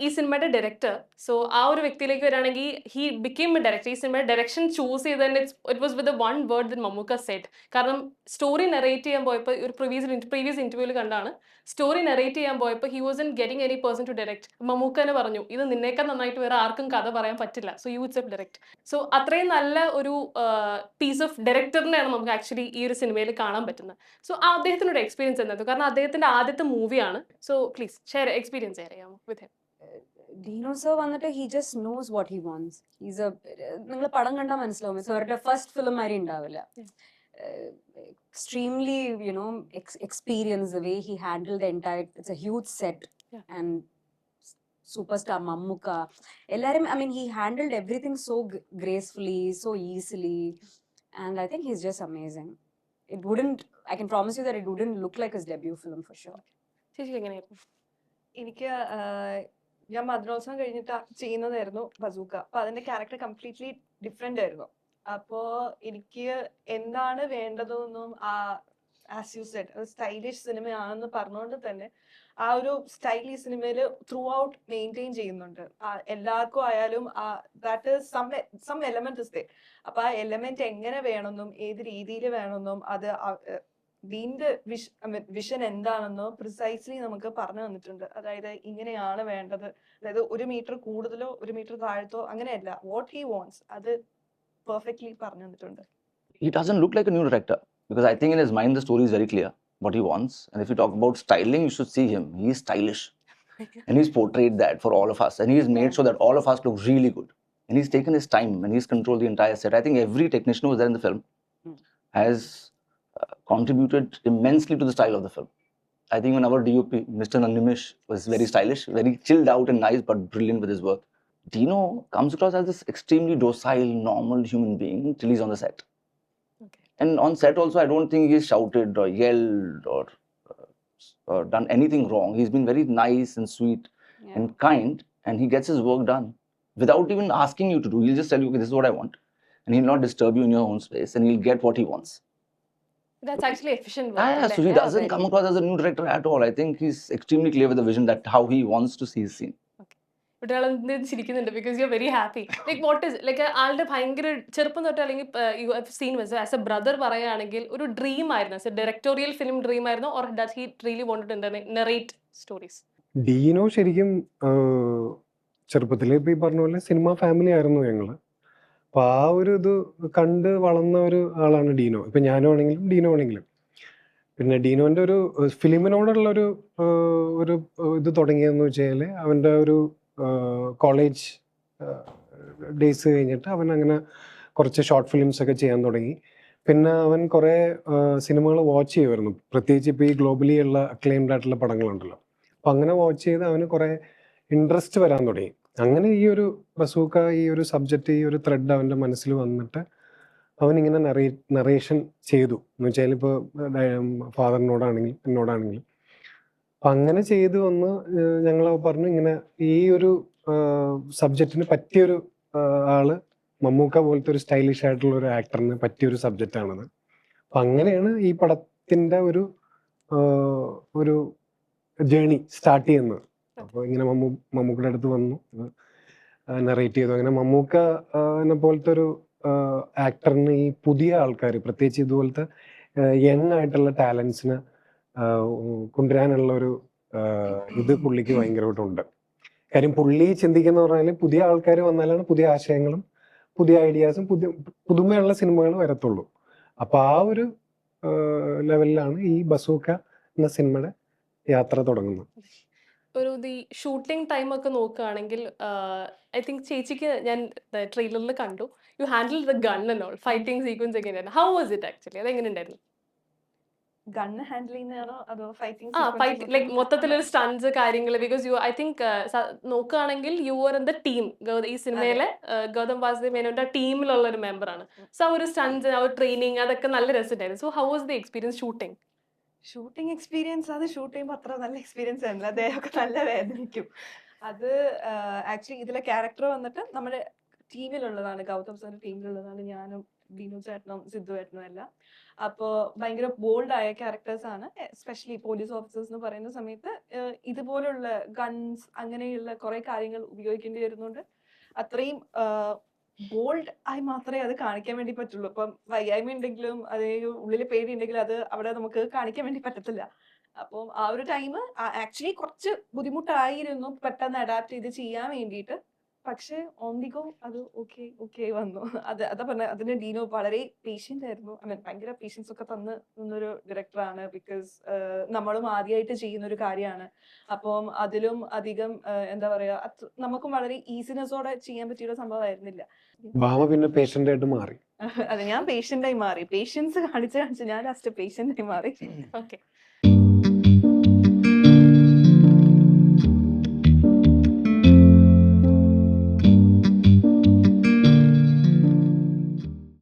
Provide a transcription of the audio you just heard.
ഈ സിനിമയുടെ director, so ആ ഒരു വ്യക്തിയിലേക്ക് വരികയാണെങ്കിൽ ഹി ബിക്കെയിം എ ഡയറക്ടർ. ഈ സിനിമയുടെ ഡയറക്ഷൻ ചൂസ് ചെയ്തതിന് it was with one word then Mammukka set. കാരണം സ്റ്റോറി നെറേറ്റ് ചെയ്യാൻ പോയപ്പോൾ ഒരു പ്രീവിയസ് ഇന്റർവ്യൂവിൽ കണ്ടാണ്, സ്റ്റോറി നെറേറ്റ് ചെയ്യാൻ പോയപ്പോൾ he was in getting any person to direct. Mammukka തന്നെ പറഞ്ഞു, ഇത് നിന്നേക്കാൾ നന്നായിട്ട് വേറെ ആർക്കും കഥ പറയാൻ പറ്റില്ല, so you it's A direct. So അത്രയും നല്ല ഒരു പീസ് ഓഫ് ഡയറക്ടറിനെയാണ് നമുക്ക് ആക്ച്വലി ഈ ഒരു സിനിമയിൽ കാണാൻ പറ്റുന്നത്. സോ അദ്ദേഹത്തിനൊരു എക്സ്പീരിയൻസ് എന്തായിരുന്നു? കാരണം അദ്ദേഹത്തിന്റെ ആദ്യത്തെ മൂവിയാണ്. So please share experience share ചെയ്യാമോ വിത്ത് ഹിം? Dino sir വന്നിട്ട് he just knows what he wants. He's a നിങ്ങൾ പടം കണ്ടാൽ മനസ്സിലാവും, സാറിന്റെ ഫസ്റ്റ് ഫിലിം ആരും ഉണ്ടാവില്ല. Extremely, you know, experience the way he handled the entire, it's a huge set. And superstar Mammuka, എല്ലാരും, I mean, he handled everything so gracefully, so easily, and I think he's just amazing. It wouldn't, I can promise you that it wouldn't look like his debut film for sure. ചേച്ചി എങ്ങനെയായിരുന്നു? എനിക്ക് ഞാൻ മദ്രോത്സവം കഴിഞ്ഞിട്ട് ചെയ്യുന്നതായിരുന്നു bazooka. അപ്പൊ അതിന്റെ character completely different ആയിരുന്നു. അപ്പോ എനിക്ക് എന്താണ് വേണ്ടതെന്നും ആസ് യു സെഡ് സ്റ്റൈലിഷ് സിനിമയാണെന്ന് പറഞ്ഞുകൊണ്ട് തന്നെ ആ ഒരു സ്റ്റൈൽ ഈ സിനിമയിൽ ത്രൂ ഔട്ട് മെയിൻറ്റെയിൻ ചെയ്യുന്നുണ്ട്. എല്ലാവർക്കും ആയാലും that is some element is there. അപ്പൊ ആ എലമെന്റ് എങ്ങനെ വേണമെന്നും ഏത് രീതിയിൽ വേണമെന്നും അത് ദീന്റെ വിഷൻ എന്താണെന്നോ പ്രിസൈസ്ലി നമുക്ക് പറഞ്ഞു തന്നിട്ടുണ്ട്. അതായത് ഇങ്ങനെയാണ് വേണ്ടത്, അതായത് 1 മീറ്റർ കൂടുതലോ 1 മീറ്റർ താഴത്തോ അങ്ങനെയല്ല, വാട്ട് ഹി വാണ്ട്സ് അത് പെർഫെക്റ്റ്ലി പറഞ്ഞു തന്നിട്ടുണ്ട്. He doesn't look like a new director because I think in his mind the story is very clear what he wants. And if you talk about styling, you should see him. He is stylish. And he's portrayed that for all of us. And he's made sure that all of us look really good. And he's taken his time and he's controlled the entire set. I think every technician who was there in the film has contributed immensely to the style of the film. I think when our DOP, Mr. Nandimish, was very stylish, very chilled out and nice, but brilliant with his work. Dino comes across as this extremely docile, normal human being till he's on the set. Okay. And on set also, I don't think he's shouted or yelled or done anything wrong. He's been very nice and sweet and kind, and he gets his work done without even asking you to do. He'll just tell you, okay, this is what I want. And he'll not disturb you in your own space, and he'll get what he wants. That's actually efficient work. Yeah, so he doesn't come across as a new director at all. I think he's extremely clear with the vision that how he wants to see his scene. ചിരിക്കുന്നുണ്ട് because you are very happy. Like what is like ആളുടെ ഭയങ്കര ചെറുപ്പം തൊട്ട് അല്ലെങ്കിൽ you have seen as a brother പറയുകയാണെങ്കിൽ ഒരു dream ആയിരുന്നു, as a directorial film dream ആയിരുന്നു, or does he really wanted to narrate stories? Dino ശരിക്കും ചെറുപ്പത്തിൽ ഇപ്പം ഈ പറഞ്ഞ പോലെ സിനിമ ഫാമിലി ആയിരുന്നു ഞങ്ങൾ. അപ്പം ആ ഒരു ഇത് കണ്ട് വളർന്ന ഒരു ആളാണ് ഡീനോ. ഇപ്പം ഞാനും ആണെങ്കിലും ഡീനോ ആണെങ്കിലും. പിന്നെ ഡീനോൻ്റെ ഒരു ഫിലിമിനോടുള്ള ഒരു ഇത് തുടങ്ങിയതെന്ന് വെച്ചാൽ അവൻ്റെ ഒരു കോളേജ് ഡേയ്സ് കഴിഞ്ഞിട്ട് അവൻ അങ്ങനെ കുറച്ച് ഷോർട്ട് ഫിലിംസ് ഒക്കെ ചെയ്യാൻ തുടങ്ങി. പിന്നെ അവൻ കുറേ സിനിമകൾ വാച്ച് ചെയ്യുമായിരുന്നു, പ്രത്യേകിച്ച് ഇപ്പോൾ ഈ ഗ്ലോബലി ഉള്ള അക്ലെയിംഡ് ആയിട്ടുള്ള പടങ്ങളുണ്ടല്ലോ. അപ്പം അങ്ങനെ വാച്ച് ചെയ്ത് അവന് കുറേ ഇൻട്രസ്റ്റ് വരാൻ തുടങ്ങി. അങ്ങനെ ഈ ഒരു ബസൂക്ക, ഈ ഒരു സബ്ജക്റ്റ്, ഈ ഒരു ത്രെഡ് അവൻ്റെ മനസ്സിൽ വന്നിട്ട് അവനിങ്ങനെ നറേഷൻ ചെയ്തു. എന്ന് വെച്ചാൽ ഇപ്പോൾ ഫാദറിനോടാണെങ്കിലും എന്നോടാണെങ്കിലും. അപ്പം അങ്ങനെ ചെയ്തു വന്ന് ഞങ്ങൾ പറഞ്ഞു, ഇങ്ങനെ ഈ ഒരു സബ്ജക്റ്റിന് പറ്റിയൊരു ആള് മമ്മൂക്ക പോലത്തെ ഒരു സ്റ്റൈലിഷ് ആയിട്ടുള്ള ഒരു ആക്ടറിന് പറ്റിയൊരു സബ്ജക്റ്റാണത്. അപ്പം അങ്ങനെയാണ് ഈ പടത്തിൻ്റെ ഒരു ജേണി സ്റ്റാർട്ട് ചെയ്യുന്നത്. അപ്പോൾ ഇങ്ങനെ മമ്മൂക്കയുടെ അടുത്ത് വന്നു, നറേറ്റ് ചെയ്തു. അങ്ങനെ മമ്മൂക്കനെ പോലത്തെ ഒരു ആക്ടറിന് ഈ പുതിയ ആൾക്കാർ, പ്രത്യേകിച്ച് ഇതുപോലത്തെ യങ് ആയിട്ടുള്ള ടാലൻസിന് കൊണ്ടുവരാനുള്ള ഒരു ഇത് പുള്ളിക്ക് ഭയങ്കരമായിട്ടുണ്ട്. കാര്യം പുള്ളി ചിന്തിക്കുന്ന പറഞ്ഞാൽ പുതിയ ആൾക്കാർ വന്നാലാണ് പുതിയ ആശയങ്ങളും പുതിയ ഐഡിയാസും പുതുമയുള്ള സിനിമകൾ വരത്തുള്ളൂ. അപ്പോൾ ആ ഒരു ലെവലിലാണ് ഈ ബസൂക്ക എന്ന സിനിമയുടെ യാത്ര തുടങ്ങുന്നത്. ഒരു ഷൂട്ടിംഗ് ടൈം ഒക്കെ നോക്കുകയാണെങ്കിൽ ഐ തിങ്ക് ചേച്ചിക്ക് ഞാൻ ട്രെയിലറിൽ കണ്ടു, you handle the gun and all, fighting sequence എങ്ങനെയായിരുന്നു? How was it actually? അതെങ്ങനെ ഉണ്ടായിരുന്നു? ഗണ്ണ് ഹാൻഡിൽ ചെയ്യുന്നതാണോ അതോ ഫൈറ്റിംഗ്? ഫൈറ്റ് ലൈക്ക് മൊത്തത്തിലൊരു സ്റ്റൺസ് കാര്യങ്ങൾ, ബിക്കോസ് യു ഐ തിങ്ക് നോക്കുകയാണെങ്കിൽ you are in the team, ഈ സിനിമയിലെ ഗൗതം വാസുദേവ് മേനോന്റെ ടീമിലുള്ള ഒരു മെമ്പറാണ്. സോ ആ ഒരു സ്റ്റൺസ്, ആ ഒരു ട്രെയിനിങ്, അതൊക്കെ നല്ല രസമുണ്ടായിരുന്നു. So how was the experience shooting? Shooting experience അത് ഷൂട്ട് ചെയ്യുമ്പോൾ അത്ര നല്ല എക്സ്പീരിയൻസ് ആയിരുന്നില്ല, അദ്ദേഹമൊക്കെ നല്ല വേദനിക്കും. അത് ആക്ച്വലി ഇതിലെ ക്യാരക്ടർ വന്നിട്ട് നമ്മുടെ ടീമിലുള്ളതാണ്, ഗൗതം സാറിന്റെ ടീമിലുള്ളതാണ് ഞാനും ബിനു ചേട്ടനും സിദ്ധു ചേട്ടനും എല്ലാം. അപ്പോൾ ഭയങ്കര ബോൾഡ് ആയ ക്യാരക്ടേഴ്സ് ആണ്. എസ്പെഷ്യലി പോലീസ് ഓഫീസേഴ്സ് എന്ന് പറയുന്ന സമയത്ത് ഇതുപോലുള്ള ഗൺസ് അങ്ങനെയുള്ള കുറെ കാര്യങ്ങൾ ഉപയോഗിക്കേണ്ടി വരുന്നുണ്ട്. അത്രയും ബോൾഡ് ആയി മാത്രമേ അത് കാണിക്കാൻ വേണ്ടി പറ്റുള്ളൂ. ഇപ്പം വയ്യായ്മ ഉണ്ടെങ്കിലും അതേ ഉള്ളിൽ പേടി ഉണ്ടെങ്കിലും അത് അവിടെ നമുക്ക് കാണിക്കാൻ വേണ്ടി പറ്റത്തില്ല. അപ്പം ആ ഒരു ടൈം ആക്ച്വലി കുറച്ച് ബുദ്ധിമുട്ടായിരുന്നു പെട്ടെന്ന് അഡാപ്റ്റ് ചെയ്ത് ചെയ്യാൻ വേണ്ടിയിട്ട്. പക്ഷെ ഓൺ ദി ഗോ അത് ഓക്കെ വന്നു. അതാ പറഞ്ഞ അതിന് ഡീനോ വളരെ പേഷ്യന്റ് ആയിരുന്നു. ഐ മീൻ ഭയങ്കര പേഷ്യൻസ് ഒക്കെ തന്നൊരു ഡയറക്ടറാണ്. ബിക്കോസ് നമ്മളും ആദ്യമായിട്ട് ചെയ്യുന്ന ഒരു കാര്യമാണ്. അപ്പം അതിലും അധികം എന്താ പറയാ നമുക്കും വളരെ ഈസിനെസ്സോടെ ചെയ്യാൻ പറ്റിയ സംഭവമായിരുന്നില്ല. ഭാമ പിന്നെ പേഷ്യന്റ് ആയിട്ട് മാറി. അതെ, ഞാൻ പേഷ്യന്റായി മാറി. പേഷ്യൻസ് കാണിച്ച് ഞാൻ ലാസ്റ്റ് പേഷ്യന്റായി മാറി. ഓക്കെ